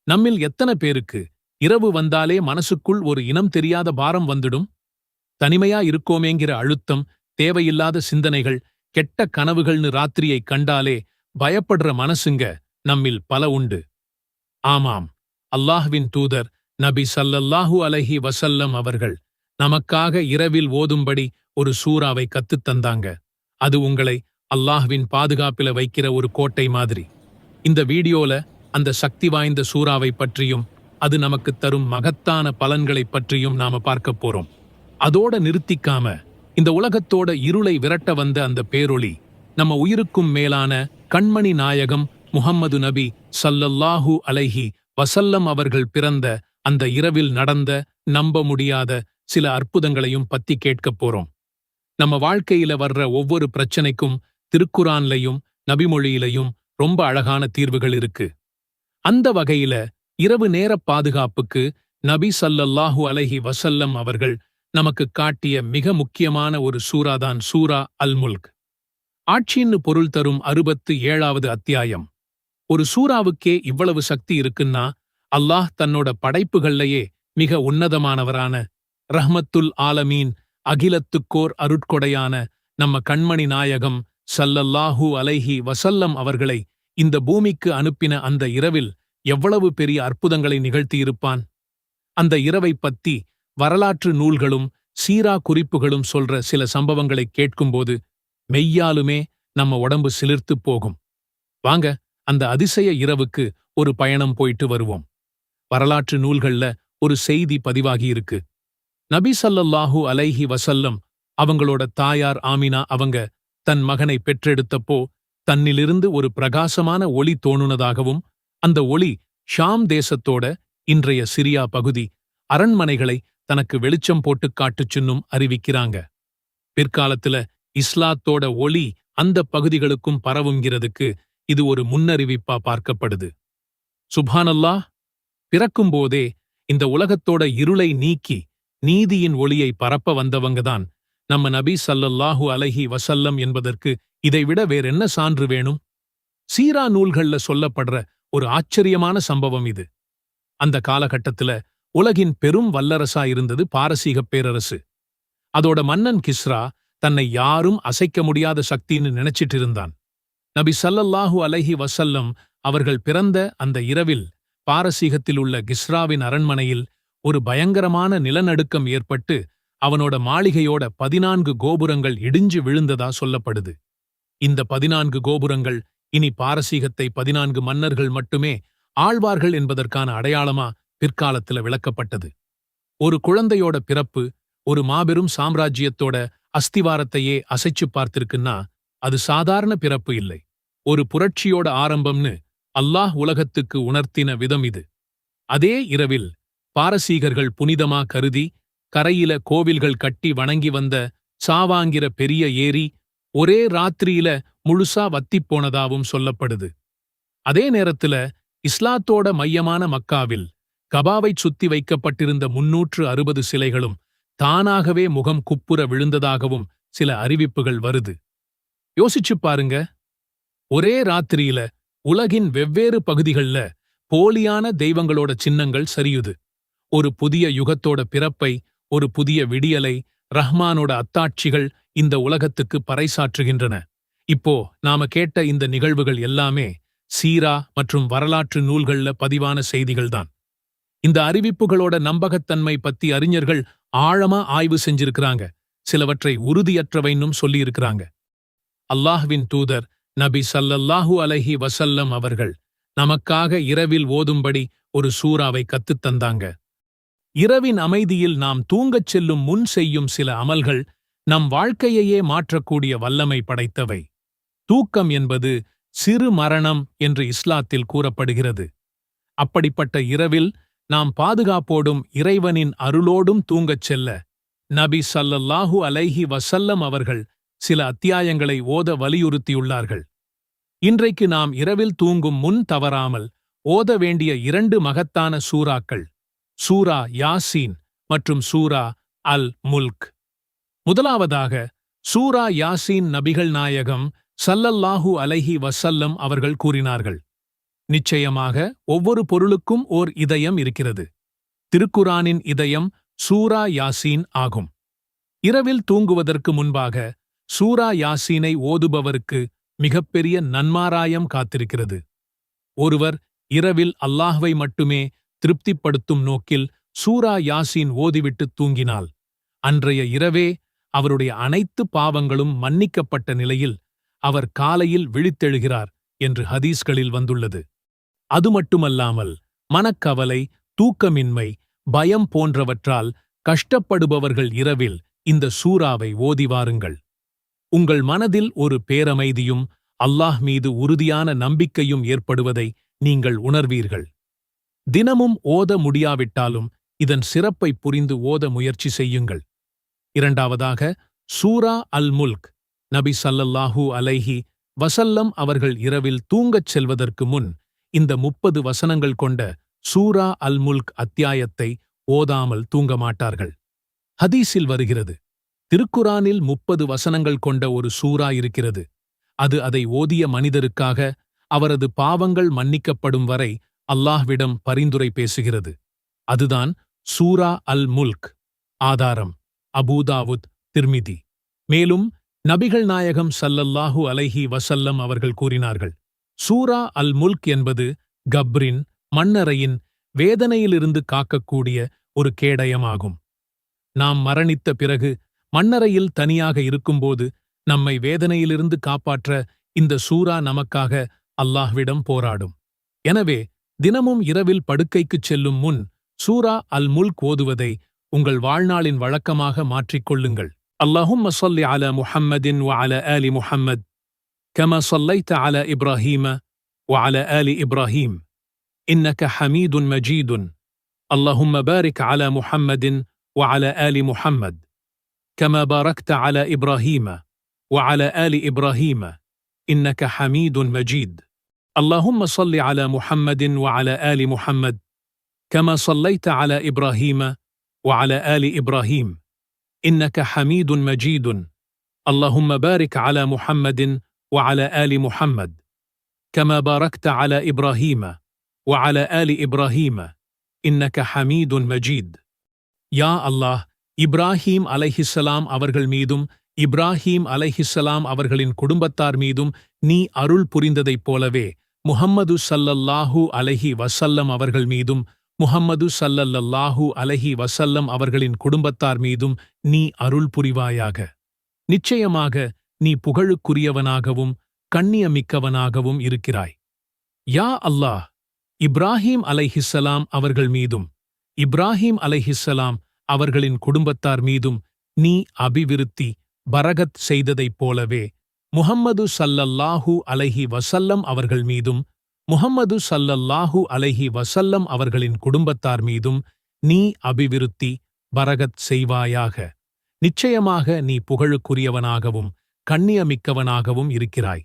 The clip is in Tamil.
நம்மில் எத்தனை பேருக்கு இரவு வந்தாலே மனசுக்குள் ஒரு இனம் தெரியாத பாரம் வந்துடும்? தனிமையா இருக்கோமேங்கிற அழுத்தம், தேவையில்லாத சிந்தனைகள், கெட்ட கனவுகள்னு ராத்திரியை கண்டாலே பயப்படுற மனசுங்க நம்மில் பல உண்டு. ஆமாம், அல்லாஹ்வின் தூதர் நபி ஸல்லல்லாஹு அலைஹி வஸல்லம் அவர்கள் நமக்காக இரவில் ஓதும்படி ஒரு சூறாவை கத்துத் தந்தாங்க. அது உங்களை அல்லாஹ்வின் பாதுகாப்பில வைக்கிற ஒரு கோட்டை மாதிரி. இந்த வீடியோல அந்த சக்தி வாய்ந்த சூறாவை பற்றியும் அது நமக்கு தரும் மகத்தான பலன்களைப் பற்றியும் நாம பார்க்க போறோம். அதோட நிறுத்திக்காம இந்த உலகத்தோட இருளை விரட்ட வந்த அந்த பேரொளி, நம்ம உயிருக்கும் மேலான கண்மணி நாயகம் முஹம்மது நபி ஸல்லல்லாஹு அலைஹி வஸல்லம் அவர்கள் பிறந்த அந்த இரவில் நடந்த நம்ப முடியாத சில அற்புதங்களையும் பத்தி கேட்கப் போறோம். நம்ம வாழ்க்கையில வர்ற ஒவ்வொரு பிரச்சனைக்கும் திருக்குரான்லையும் நபிமொழியிலையும் ரொம்ப அழகான தீர்வுகள் இருக்கு. அந்த வகையில இரவு நேர பாதுகாப்புக்கு நபி ஸல்லல்லாஹு அலைஹி வஸல்லம் அவர்கள் நமக்கு காட்டிய மிக முக்கியமான ஒரு சூறாதான் சூரா அல் முல்க். ஆட்சின்னு பொருள் தரும் 67வது அத்தியாயம். ஒரு சூறாவுக்கே இவ்வளவு சக்தி இருக்குன்னா அல்லாஹ் தன்னோட படைப்புகள்லையே மிக உன்னதமானவரான ரஹ்மத்துல் ஆலமீன், அகிலத்துக்கோர் அருட்கொடையான நம்ம கண்மணி நாயகம் ஸல்லல்லாஹு அலைஹி வஸல்லம் அவர்களை இந்த பூமிக்கு அனுப்பின அந்த இரவில் எவ்வளவு பெரிய அற்புதங்களை நிகழ்த்தியிருப்பான். அந்த இரவைப் பத்தி வரலாற்று நூல்களும் சீரா குறிப்புகளும் சொல்ற சில சம்பவங்களை கேட்கும்போது மெய்யாலுமே நம்ம உடம்பு சிலிர்த்துப் போகும். வாங்க அந்த அதிசய இரவுக்கு ஒரு பயணம் போயிட்டு வருவோம். வரலாற்று நூல்கள்ல ஒரு செய்தி பதிவாகியிருக்கு. நபி ஸல்லல்லாஹு அலைஹி வஸல்லம் அவங்களோட தாயார் ஆமினா அவங்க தன் மகனை பெற்றெடுத்தப்போ தன்னிலிருந்து ஒரு பிரகாசமான ஒளி தோணுனதாகவும், அந்த ஒளி ஷாம் தேசத்தோட இன்றைய சிரியா பகுதி அரண்மனைகளை தனக்கு வெளிச்சம் போட்டுக் காட்டுச்சுன்னும் அறிவிக்கிறாங்க. பிற்காலத்துல இஸ்லாத்தோட ஒளி அந்த பகுதிகளுக்கும் பரவுங்கிறதுக்கு இது ஒரு முன்னறிவிப்பா பார்க்கப்படுது. சுப்ஹானல்லாஹ்! பிறக்கும்போதே இந்த உலகத்தோட இருளை நீக்கி நீதியின் ஒளியை பரப்ப வந்தவங்கதான் நம்ம நபி ஸல்லல்லாஹு அலைஹி வஸல்லம் என்பதற்கு இதைவிட வேறென்ன சான்று வேணும்? சீரா நூல்கள்ல சொல்லப்படுற ஒரு ஆச்சரியமான சம்பவம் இது. அந்த காலகட்டத்துல உலகின் பெரும் வல்லரசா இருந்தது பாரசீகப் பேரரசு. அதோட மன்னன் கிஸ்ரா தன்னை யாரும் அசைக்க முடியாத சக்தின்னு நினைச்சிட்டு இருந்தான். நபி ஸல்லல்லாஹு அலைஹி வஸல்லம் அவர்கள் பிறந்த அந்த இரவில் பாரசீகத்தில் உள்ள கிஸ்ராவின் அரண்மனையில் ஒரு பயங்கரமான நிலநடுக்கம் ஏற்பட்டு அவனோட மாளிகையோட 14 கோபுரங்கள் இடிஞ்சு விழுந்ததா சொல்லப்படுது. இந்த 14 கோபுரங்கள் இனி பாரசீகத்தை 14 மன்னர்கள் மட்டுமே ஆழ்வார்கள் என்பதற்கான அடையாளமா பிற்காலத்துல விளக்கப்பட்டது. ஒரு குழந்தையோட பிறப்பு ஒரு மாபெரும் சாம்ராஜ்யத்தோட அஸ்திவாரத்தையே அசைச்சு பார்த்திருக்குன்னா அது சாதாரண பிறப்பு இல்லை, ஒரு புரட்சியோட ஆரம்பம்னு அல்லாஹ் உலகத்துக்கு உணர்த்தின விதம் இது. அதே இரவில் பாரசீகர்கள் புனிதமா கருதி கரையில கோவில்கள் கட்டி வணங்கி வந்த சாவாங்கிற பெரிய ஏரி ஒரே ராத்திரியில முழுசா வத்திப் போனதாவும் சொல்லப்படுது. அதே நேரத்துல இஸ்லாத்தோட மையமான மக்காவில் கபாவைச் சுத்தி வைக்கப்பட்டிருந்த 360 சிலைகளும் தானாகவே முகம் குப்புற விழுந்ததாகவும் சில அறிவிப்புகள் வருது. யோசிச்சுப் பாருங்க, ஒரே ராத்திரியில உலகின் வெவ்வேறு பகுதிகள்ல போலியான தெய்வங்களோட சின்னங்கள் சரியுது. ஒரு புதிய யுகத்தோட பிறப்பை, ஒரு புதிய விடியலை ரஹ்மானோட அத்தாட்சிகள் இந்த உலகத்துக்கு பறைசாற்றுகின்றன. இப்போ நாம கேட்ட இந்த நிகழ்வுகள் எல்லாமே சீரா மற்றும் வரலாற்று நூல்கள்ல பதிவான செய்திகள்தான். இந்த அறிவிப்புகளோட நம்பகத்தன்மை பத்தி அறிஞர்கள் ஆழமா ஆய்வு செஞ்சிருக்கிறாங்க. சிலவற்றை உறுதியற்றவைன்னும் சொல்லியிருக்கிறாங்க. அல்லாஹ்வின் தூதர் நபி ஸல்லல்லாஹு அலைஹி வஸல்லம் அவர்கள் நமக்காக இரவில் ஓதும்படி ஒரு சூறாவை கத்துத் தந்தாங்க. இரவின் அமைதியில் நாம் தூங்கச் செல்லும் முன் செய்யும் சில அமல்கள் நம் வாழ்க்கையையே மாற்றக்கூடிய வல்லமை படைத்தவை. தூக்கம் என்பது சிறு மரணம் என்று இஸ்லாத்தில் கூறப்படுகிறது. அப்படிப்பட்ட இரவில் நாம் பாதுகாப்போடும் இறைவனின் அருளோடும் தூங்கச் செல்ல நபி ஸல்லல்லாஹு அலைஹி வஸல்லம் அவர்கள் சில அத்தியாயங்களை ஓத வலியுறுத்தியுள்ளார்கள். இன்றைக்கு நாம் இரவில் தூங்கும் முன் தவறாமல் ஓத வேண்டிய 2 மகத்தான சூறாக்கள் சூரா யாசீன் மற்றும் சூரா அல் முல்க். முதலாவதாக சூரா யாசீன் நபிகள் நாயகம் ஸல்லல்லாஹு அலைஹி வஸல்லம் அவர்கள் கூறினார்கள். நிச்சயமாக ஒவ்வொரு பொருளுக்கும் ஓர் இதயம் இருக்கிறது. திருக்குரானின் இதயம் சூரா யாசீன் ஆகும். இரவில் தூங்குவதற்கு முன்பாக சூரா யாசீனை ஓதுபவருக்கு மிகப்பெரிய நன்மாராயம் காத்திருக்கிறது. ஒருவர் இரவில் அல்லாஹ்வை மட்டுமே திருப்திப்படுத்தும் நோக்கில் சூரா யாசீன் ஓதிவிட்டு தூங்கினால் அன்றைய இரவே அவருடைய அனைத்து பாவங்களும் மன்னிக்கப்பட்ட நிலையில் அவர் காலையில் விழித்தெழுகிறார் என்று ஹதீஸ்களில் வந்துள்ளது. அது மட்டுமல்லாமல் மனக்கவலை, தூக்கமின்மை, பயம் போன்றவற்றால் கஷ்டப்படுபவர்கள் இரவில் இந்த சூராவை ஓதி வாருங்கள். உங்கள் மனதில் ஒரு பேரமைதியும் அல்லாஹ் மீது உறுதியான நம்பிக்கையும் ஏற்படுவதை நீங்கள் உணர்வீர்கள். தினமும் ஓத முடியாவிட்டாலும் இதன் சிறப்பை புரிந்து ஓத முயற்சி செய்யுங்கள். இரண்டாவதாக சூரா அல் முல்க். நபி ஸல்லல்லாஹு அலைஹி வஸல்லம் அவர்கள் இரவில் தூங்கச் செல்வதற்கு முன் இந்த 30 வசனங்கள் கொண்ட சூரா அல் முல்க் அத்தியாயத்தை ஓதாமல் தூங்க மாட்டார்கள். ஹதீஸில் வருகிறது, திருக்குரானில் 30 வசனங்கள் கொண்ட ஒரு சூரா இருக்கிறது. அது அதை ஓதிய மனிதருக்காக அவரது பாவங்கள் மன்னிக்கப்படும் வரை அல்லாஹ்விடம் பரிந்துரை பேசுகிறது. அதுதான் சூரா அல் முல்க். ஆதாரம் அபூதாவுத், திர்மிதி. மேலும் நபிகள் நாயகம் ஸல்லல்லாஹு அலைஹி வஸல்லம் அவர்கள் கூறினார்கள், சூரா அல் முல்க் என்பது கப்ரின், மண்ணறையின் வேதனையிலிருந்து காக்கக்கூடிய ஒரு கேடயமாகும். நாம் மரணித்த பிறகு மண்ணறையில் தனியாக இருக்கும்போது நம்மை வேதனையிலிருந்து காப்பாற்ற இந்த சூரா நமக்காக அல்லாஹ்விடம் போராடும். எனவே தினமும் இரவில் படுக்கைக்குச் செல்லும் முன் சூரா அல் முல்க் ஓதுவதை உங்கள் வாழ்நாளின் வழக்கமாக மாற்றிக்கொள்ளுங்கள். அல்லாஹும்ம ஸல்லி அலா முஹம்மதின் வ அலா ஆலி முஹம்மத் கமா ஸல்லைத அலா இப்ராஹீம வ அலா ஆலி இப்ராஹீம் இன்னக ஹமீதுன் மஜீதுன். அல்லாஹும்ம பாரிக் அலா முஹம்மதின் வ அலா ஆலி முஹம்மத் கமா பாரக்த அலா இப்ராஹீம வ அலா ஆலி இப்ராஹீம இன்னக ஹமீதுன் மஜீத். اللهم صل على محمد وعلى آل محمد كما صليت على إبراهيم وعلى آل إبراهيم إنك حميد مجيد. اللهم بارك على محمد وعلى آل محمد كما باركت على إبراهيم وعلى آل إبراهيم إنك حميد مجيد. يا الله, இப்ராஹீம் அலைஹிஸ்ஸலாம் அவர்கள் மீதும் இப்ராஹீம் அலைஹிஸ்ஸலாம் அவர்களின் குடும்பத்தார் மீதும் நீ அருள் புரிந்ததைப் போலவே முஹம்மது ஸல்லல்லாஹு அலைஹி வஸல்லம் அவர்கள் மீதும் முஹம்மது ஸல்லல்லாஹு அலைஹி வஸல்லம் அவர்களின் குடும்பத்தார் மீதும் நீ அருள் புரிவாயாக. நிச்சயமாக நீ புகழுக்குரியவனாகவும் கண்ணியமிக்கவனாகவும் இருக்கிறாய். யா அல்லாஹ், இப்ராஹீம் அலைஹிஸ்ஸலாம் அவர்கள் மீதும் இப்ராஹீம் அலைஹிஸ்ஸலாம் அவர்களின் குடும்பத்தார் மீதும் நீ அபிவிருத்தி பரகத் செய்ததைப் போலவே முஹம்மது ஸல்லல்லாஹு அலைஹி வஸல்லம் அவர்கள் மீதும் முஹம்மது ஸல்லல்லாஹு அலைஹி வஸல்லம் அவர்களின் குடும்பத்தார் மீதும் நீ அபிவிருத்தி பரகத் செய்வாயாக. நிச்சயமாக நீ புகழுக்குரியவனாகவும் கண்ணியமிக்கவனாகவும் இருக்கிறாய்.